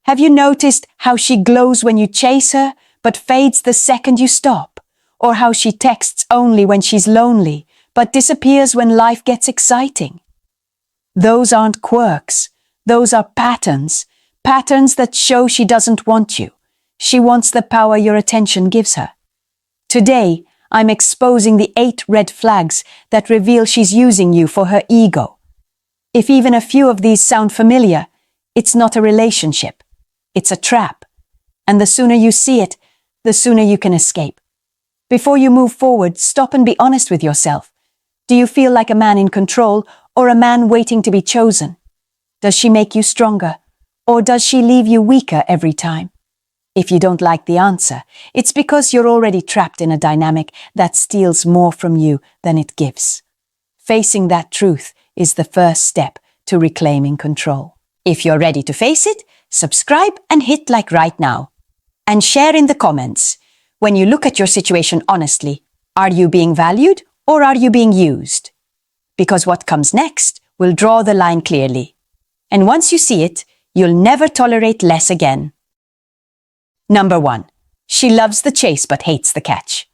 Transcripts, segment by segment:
Have you noticed how she glows when you chase her, but fades the second you stop? Or how she texts only when she's lonely, but disappears when life gets exciting? Those aren't quirks. Those are patterns. Patterns that show she doesn't want you. She wants the power your attention gives her. Today, I'm exposing the 8 red flags that reveal she's using you for her ego. If even a few of these sound familiar, it's not a relationship. It's a trap. And the sooner you see it, the sooner you can escape. Before you move forward, stop and be honest with yourself. Do you feel like a man in control or a man waiting to be chosen? Does she make you stronger, or does she leave you weaker every time? If you don't like the answer, it's because you're already trapped in a dynamic that steals more from you than it gives. Facing that truth is the first step to reclaiming control. If you're ready to face it, subscribe and hit like right now. And share in the comments. When you look at your situation honestly, are you being valued or are you being used? Because what comes next will draw the line clearly. And once you see it, you'll never tolerate less again. Number 1. She loves the chase but hates the catch.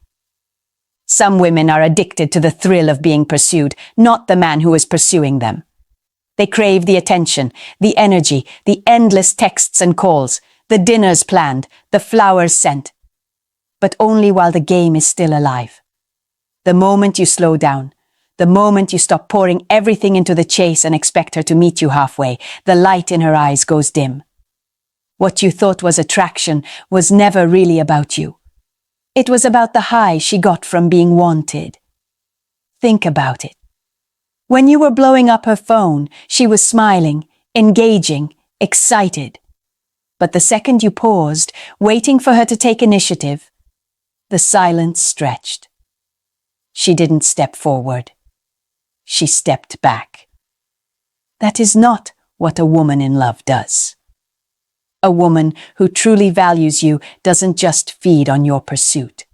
Some women are addicted to the thrill of being pursued, not the man who is pursuing them. They crave the attention, the energy, the endless texts and calls, the dinners planned, the flowers sent. But only while the game is still alive. The moment you slow down, the moment you stop pouring everything into the chase and expect her to meet you halfway, the light in her eyes goes dim. What you thought was attraction was never really about you. It was about the high she got from being wanted. Think about it. When you were blowing up her phone, she was smiling, engaging, excited. But the second you paused, waiting for her to take initiative, the silence stretched. She didn't step forward. She stepped back. That is not what a woman in love does. A woman who truly values you doesn't just feed on your pursuit.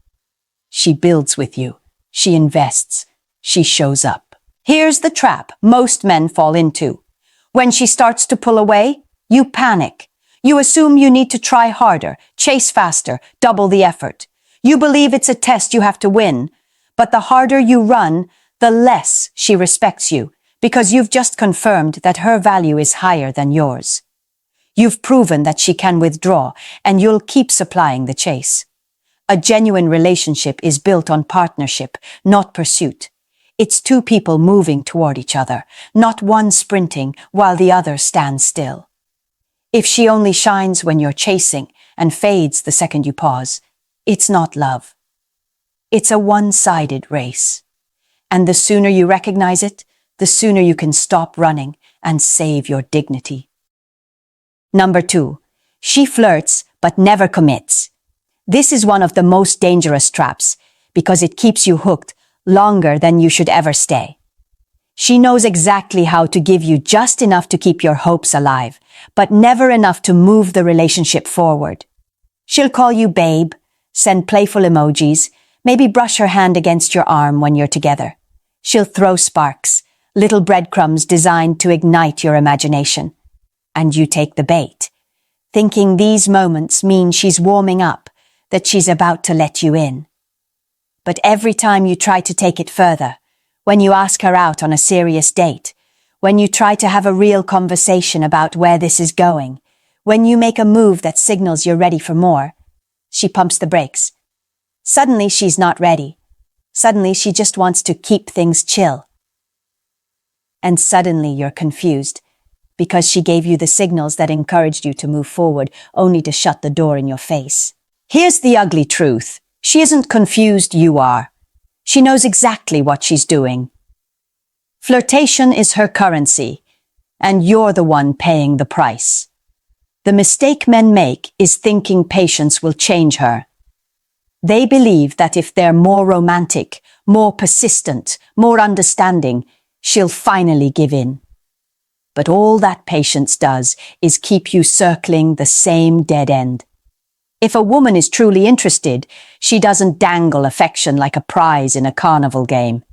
She builds with you. She invests. She shows up. Here's the trap most men fall into. When she starts to pull away, you panic. You assume you need to try harder, chase faster, double the effort. You believe it's a test you have to win. But the harder you run, the less she respects you, because you've just confirmed that her value is higher than yours. You've proven that she can withdraw, and you'll keep supplying the chase. A genuine relationship is built on partnership, not pursuit. It's 2 people moving toward each other, not one sprinting while the other stands still. If she only shines when you're chasing and fades the second you pause, it's not love. It's a one-sided race. And the sooner you recognize it, the sooner you can stop running and save your dignity. Number 2. She flirts but never commits. This is one of the most dangerous traps because it keeps you hooked longer than you should ever stay. She knows exactly how to give you just enough to keep your hopes alive, but never enough to move the relationship forward. She'll call you babe, send playful emojis, maybe brush her hand against your arm when you're together. She'll throw sparks, little breadcrumbs designed to ignite your imagination. And you take the bait, thinking these moments mean she's warming up, that she's about to let you in. But every time you try to take it further, when you ask her out on a serious date, when you try to have a real conversation about where this is going, when you make a move that signals you're ready for more, she pumps the brakes. Suddenly she's not ready. Suddenly she just wants to keep things chill. And suddenly you're confused, because she gave you the signals that encouraged you to move forward, only to shut the door in your face. Here's the ugly truth. She isn't confused, you are. She knows exactly what she's doing. Flirtation is her currency, and you're the one paying the price. The mistake men make is thinking patience will change her. They believe that if they're more romantic, more persistent, more understanding, she'll finally give in. But all that patience does is keep you circling the same dead end. If a woman is truly interested, she doesn't dangle affection like a prize in a carnival game.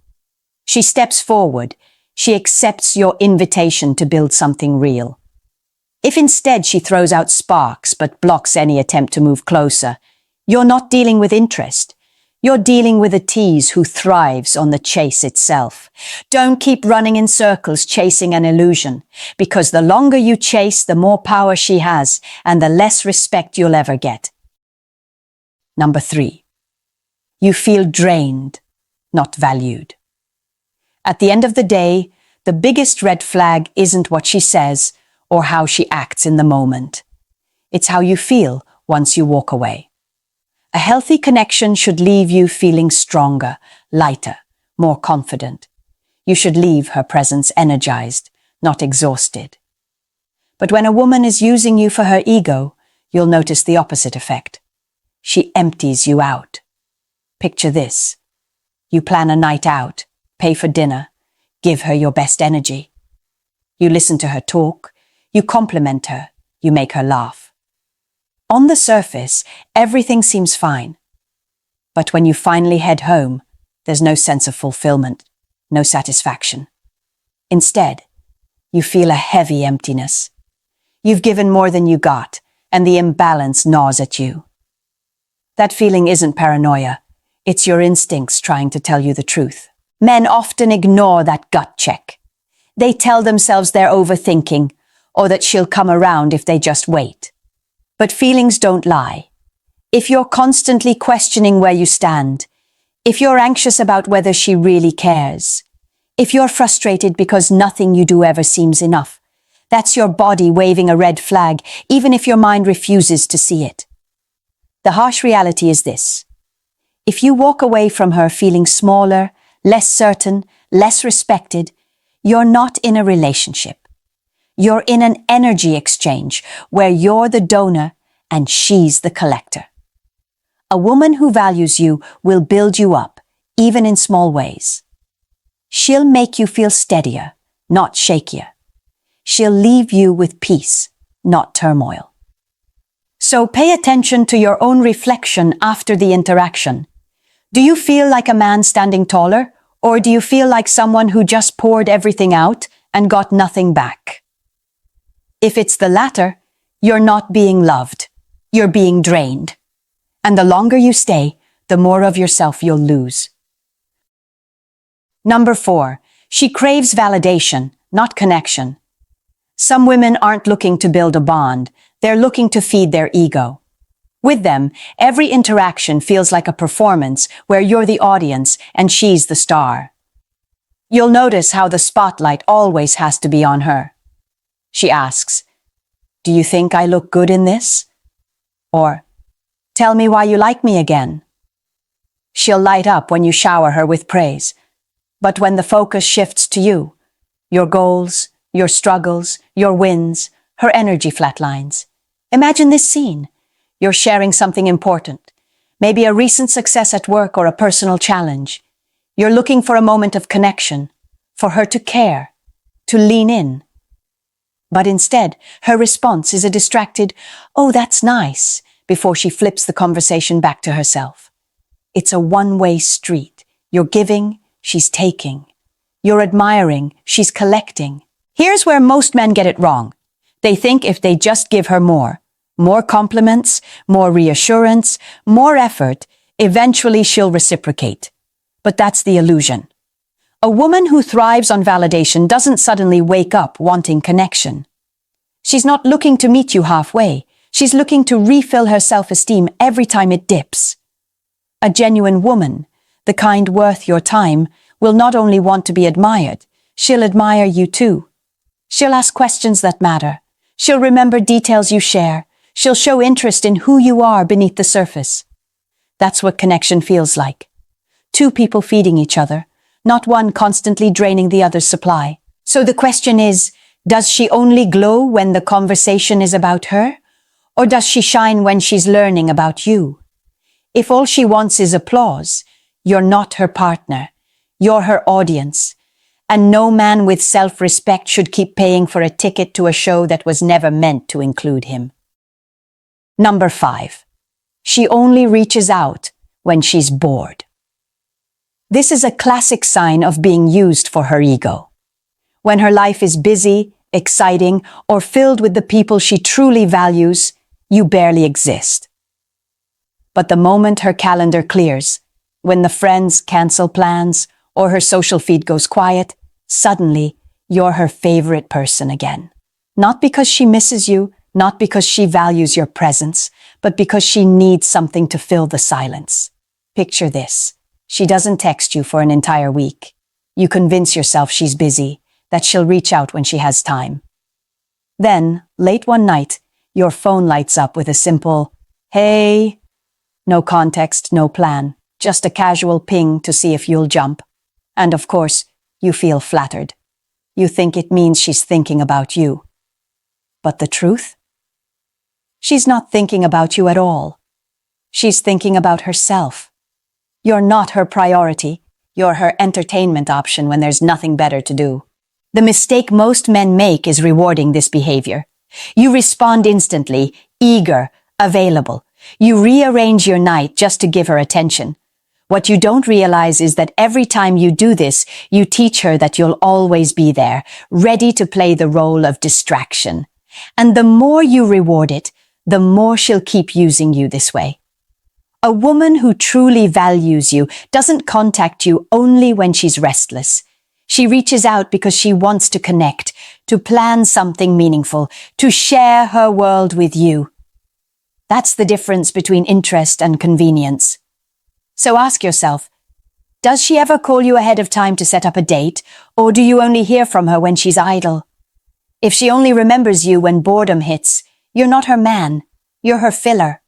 She steps forward. She accepts your invitation to build something real. If instead she throws out sparks but blocks any attempt to move closer, you're not dealing with interest. You're dealing with a tease who thrives on the chase itself. Don't keep running in circles chasing an illusion, because the longer you chase, the more power she has and the less respect you'll ever get. Number 3. You feel drained, not valued. At the end of the day, the biggest red flag isn't what she says or how she acts in the moment. It's how you feel once you walk away. A healthy connection should leave you feeling stronger, lighter, more confident. You should leave her presence energized, not exhausted. But when a woman is using you for her ego, you'll notice the opposite effect. She empties you out. Picture this. You plan a night out, pay for dinner, give her your best energy. You listen to her talk, you compliment her, you make her laugh. On the surface, everything seems fine. But when you finally head home, there's no sense of fulfillment, no satisfaction. Instead, you feel a heavy emptiness. You've given more than you got, and the imbalance gnaws at you. That feeling isn't paranoia. It's your instincts trying to tell you the truth. Men often ignore that gut check. They tell themselves they're overthinking, or that she'll come around if they just wait. But feelings don't lie. If you're constantly questioning where you stand, if you're anxious about whether she really cares, if you're frustrated because nothing you do ever seems enough, that's your body waving a red flag, even if your mind refuses to see it. The harsh reality is this. If you walk away from her feeling smaller, less certain, less respected, you're not in a relationship. You're in an energy exchange where you're the donor and she's the collector. A woman who values you will build you up, even in small ways. She'll make you feel steadier, not shakier. She'll leave you with peace, not turmoil. So pay attention to your own reflection after the interaction. Do you feel like a man standing taller, or do you feel like someone who just poured everything out and got nothing back? If it's the latter, you're not being loved. You're being drained. And the longer you stay, the more of yourself you'll lose. Number 4, she craves validation, not connection. Some women aren't looking to build a bond. They're looking to feed their ego. With them, every interaction feels like a performance where you're the audience and she's the star. You'll notice how the spotlight always has to be on her. She asks, "Do you think I look good in this?" Or, "Tell me why you like me again." She'll light up when you shower her with praise. But when the focus shifts to you, your goals, your struggles, your wins, her energy flatlines. Imagine this scene. You're sharing something important, maybe a recent success at work or a personal challenge. You're looking for a moment of connection, for her to care, to lean in. But instead, her response is a distracted, "Oh, that's nice," before she flips the conversation back to herself. It's a one-way street. You're giving, she's taking. You're admiring, she's collecting. Here's where most men get it wrong. They think if they just give her more compliments, more reassurance, more effort, eventually she'll reciprocate. But that's the illusion. A woman who thrives on validation doesn't suddenly wake up wanting connection. She's not looking to meet you halfway. She's looking to refill her self-esteem every time it dips. A genuine woman, the kind worth your time, will not only want to be admired, she'll admire you too. She'll ask questions that matter. She'll remember details you share. She'll show interest in who you are beneath the surface. That's what connection feels like. Two people feeding each other, not one constantly draining the other's supply. So the question is, does she only glow when the conversation is about her? Or does she shine when she's learning about you? If all she wants is applause, you're not her partner. You're her audience. And no man with self-respect should keep paying for a ticket to a show that was never meant to include him. Number 5. She only reaches out when she's bored. This is a classic sign of being used for her ego. When her life is busy, exciting, or filled with the people she truly values, you barely exist. But the moment her calendar clears, when the friends cancel plans or her social feed goes quiet, suddenly you're her favorite person again. Not because she misses you, not because she values your presence, but because she needs something to fill the silence. Picture this. She doesn't text you for an entire week. You convince yourself she's busy, that she'll reach out when she has time. Then, late one night, your phone lights up with a simple, "Hey." No context, no plan, just a casual ping to see if you'll jump. And of course, you feel flattered. You think it means she's thinking about you. But the truth? She's not thinking about you at all. She's thinking about herself. You're not her priority. You're her entertainment option when there's nothing better to do. The mistake most men make is rewarding this behavior. You respond instantly, eager, available. You rearrange your night just to give her attention. What you don't realize is that every time you do this, you teach her that you'll always be there, ready to play the role of distraction. And the more you reward it, the more she'll keep using you this way. A woman who truly values you doesn't contact you only when she's restless. She reaches out because she wants to connect, to plan something meaningful, to share her world with you. That's the difference between interest and convenience. So ask yourself, does she ever call you ahead of time to set up a date, or do you only hear from her when she's idle? If she only remembers you when boredom hits, you're not her man, you're her filler.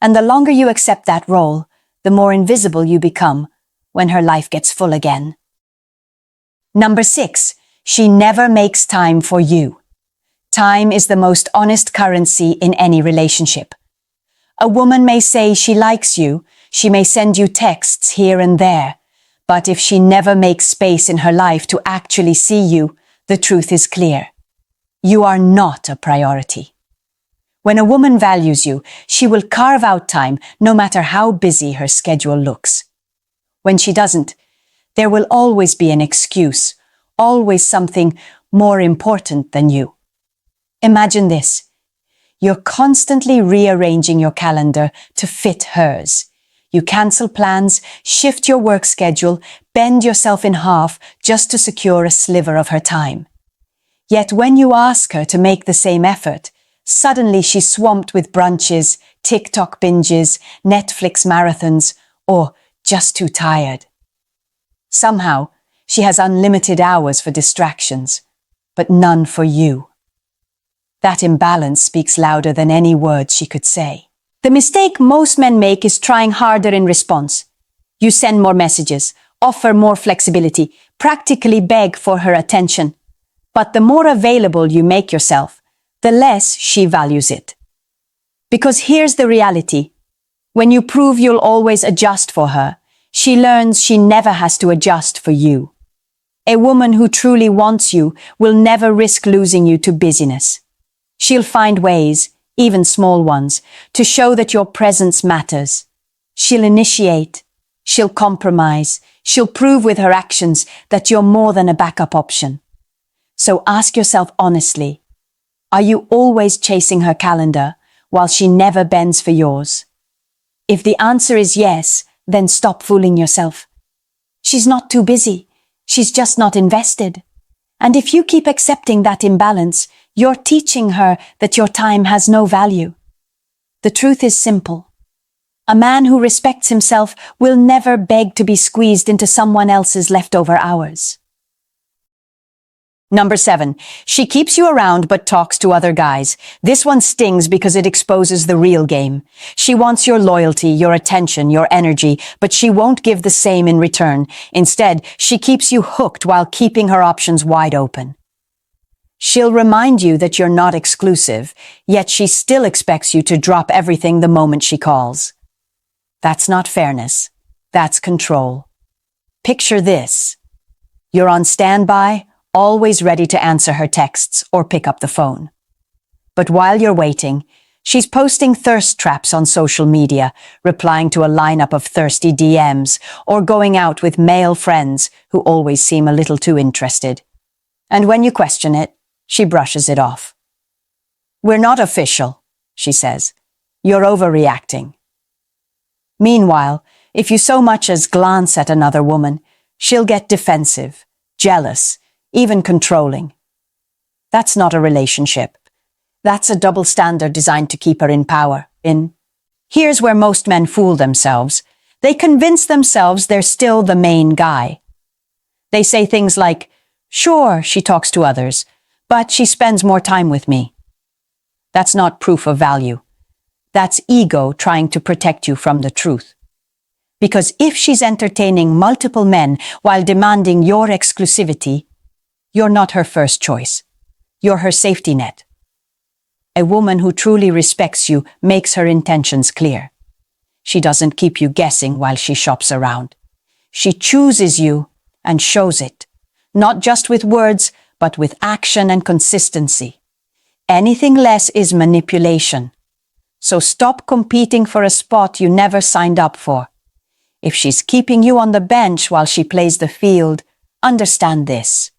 And the longer you accept that role, the more invisible you become when her life gets full again. Number 6, she never makes time for you. Time is the most honest currency in any relationship. A woman may say she likes you, she may send you texts here and there, but if she never makes space in her life to actually see you, the truth is clear. You are not a priority. When a woman values you, she will carve out time no matter how busy her schedule looks. When she doesn't, there will always be an excuse, always something more important than you. Imagine this. You're constantly rearranging your calendar to fit hers. You cancel plans, shift your work schedule, bend yourself in half just to secure a sliver of her time. Yet when you ask her to make the same effort, suddenly she's swamped with brunches, TikTok binges, Netflix marathons, or just too tired. Somehow, she has unlimited hours for distractions, but none for you. That imbalance speaks louder than any words she could say. The mistake most men make is trying harder in response. You send more messages, offer more flexibility, practically beg for her attention. But the more available you make yourself, the less she values it. Because here's the reality. When you prove you'll always adjust for her, she learns she never has to adjust for you. A woman who truly wants you will never risk losing you to busyness. She'll find ways, even small ones, to show that your presence matters. She'll initiate, she'll compromise, she'll prove with her actions that you're more than a backup option. So ask yourself honestly, are you always chasing her calendar while she never bends for yours? If the answer is yes, then stop fooling yourself. She's not too busy, she's just not invested. And if you keep accepting that imbalance, you're teaching her that your time has no value. The truth is simple. A man who respects himself will never beg to be squeezed into someone else's leftover hours. Number 7, she keeps you around but talks to other guys. This one stings because it exposes the real game. She wants your loyalty, your attention, your energy, but she won't give the same in return. Instead, she keeps you hooked while keeping her options wide open. She'll remind you that you're not exclusive, yet she still expects you to drop everything the moment she calls. That's not fairness. That's control. Picture this. You're on standby, always ready to answer her texts or pick up the phone. But while you're waiting, she's posting thirst traps on social media, replying to a lineup of thirsty DMs, or going out with male friends who always seem a little too interested. And when you question it, She brushes it off. We're not official, she says. You're overreacting. Meanwhile, if you so much as glance at another woman, she'll get defensive, jealous, even controlling. That's not a relationship. That's a double standard designed to keep her in power. Here's where most men fool themselves. They convince themselves they're still the main guy. They say things like, sure, she talks to others, but she spends more time with me. That's not proof of value. That's ego trying to protect you from the truth. Because if she's entertaining multiple men while demanding your exclusivity, you're not her first choice. You're her safety net. A woman who truly respects you makes her intentions clear. She doesn't keep you guessing while she shops around. She chooses you and shows it, not just with words, but with action and consistency. Anything less is manipulation. So stop competing for a spot you never signed up for. If she's keeping you on the bench while she plays the field, understand this.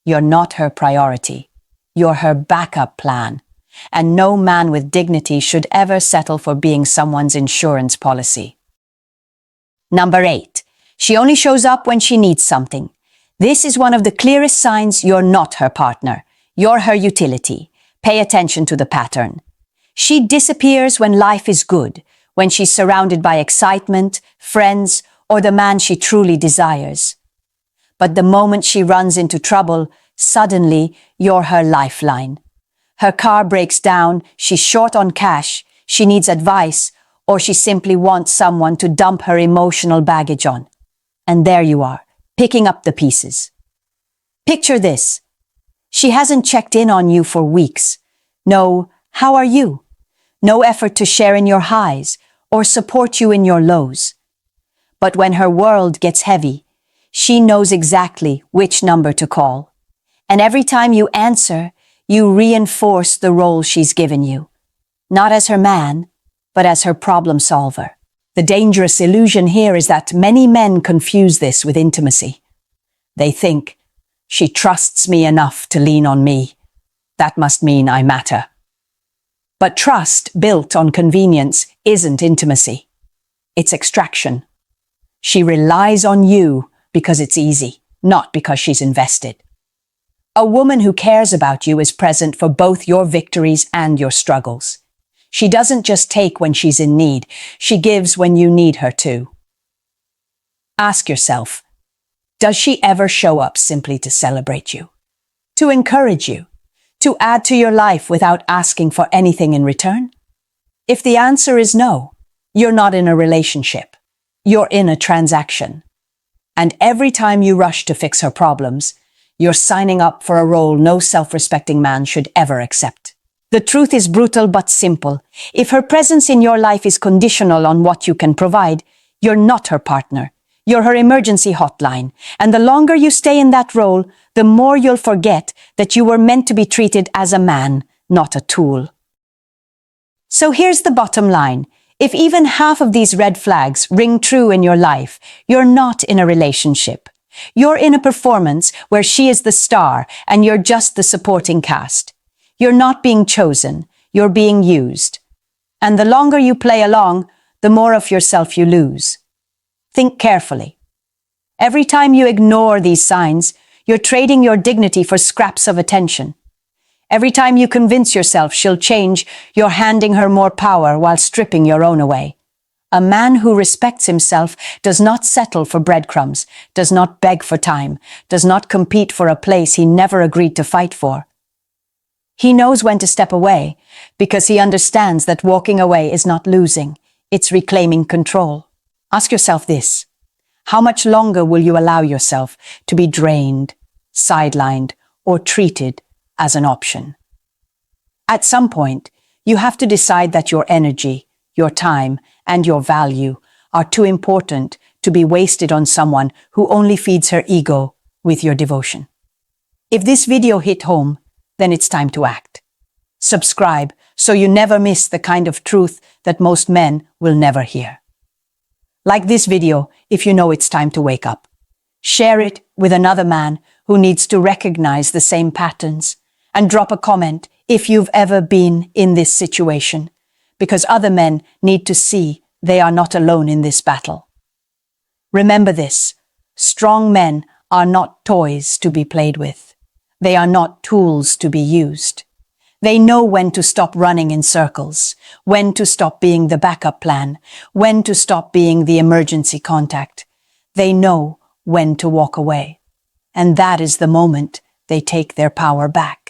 You're not her priority. You're her backup plan. And no man with dignity should ever settle for being someone's insurance policy. Number 8. She only shows up when she needs something. This is one of the clearest signs you're not her partner. You're her utility. Pay attention to the pattern. She disappears when life is good, when she's surrounded by excitement, friends, or the man she truly desires. But the moment she runs into trouble, suddenly you're her lifeline. Her car breaks down, she's short on cash, she needs advice, or she simply wants someone to dump her emotional baggage on. And there you are, picking up the pieces. Picture this. She hasn't checked in on you for weeks. No, how are you? No effort to share in your highs or support you in your lows. But when her world gets heavy, she knows exactly which number to call. And every time you answer, you reinforce the role she's given you. Not as her man, but as her problem solver. The dangerous illusion here is that many men confuse this with intimacy. They think, she trusts me enough to lean on me. That must mean I matter. But trust built on convenience isn't intimacy. It's extraction. She relies on you because it's easy, not because she's invested. A woman who cares about you is present for both your victories and your struggles. She doesn't just take when she's in need, she gives when you need her to. Ask yourself, does she ever show up simply to celebrate you? To encourage you? To add to your life without asking for anything in return? If the answer is no, you're not in a relationship. You're in a transaction. And every time you rush to fix her problems, you're signing up for a role no self-respecting man should ever accept. The truth is brutal but simple. If her presence in your life is conditional on what you can provide, you're not her partner. You're her emergency hotline. And the longer you stay in that role, the more you'll forget that you were meant to be treated as a man, not a tool. So here's the bottom line. If even half of these red flags ring true in your life, you're not in a relationship. You're in a performance where she is the star and you're just the supporting cast. You're not being chosen, you're being used. And the longer you play along, the more of yourself you lose. Think carefully. Every time you ignore these signs, you're trading your dignity for scraps of attention. Every time you convince yourself she'll change, you're handing her more power while stripping your own away. A man who respects himself does not settle for breadcrumbs, does not beg for time, does not compete for a place he never agreed to fight for. He knows when to step away, because he understands that walking away is not losing, it's reclaiming control. Ask yourself this: how much longer will you allow yourself to be drained, sidelined, or treated as an option? At some point, you have to decide that your energy, your time, and your value are too important to be wasted on someone who only feeds her ego with your devotion. If this video hit home, then it's time to act. Subscribe so you never miss the kind of truth that most men will never hear. Like this video if you know it's time to wake up. Share it with another man who needs to recognize the same patterns. And drop a comment if you've ever been in this situation, because other men need to see they are not alone in this battle. Remember this: strong men are not toys to be played with. They are not tools to be used. They know when to stop running in circles, when to stop being the backup plan, when to stop being the emergency contact. They know when to walk away. And that is the moment they take their power back.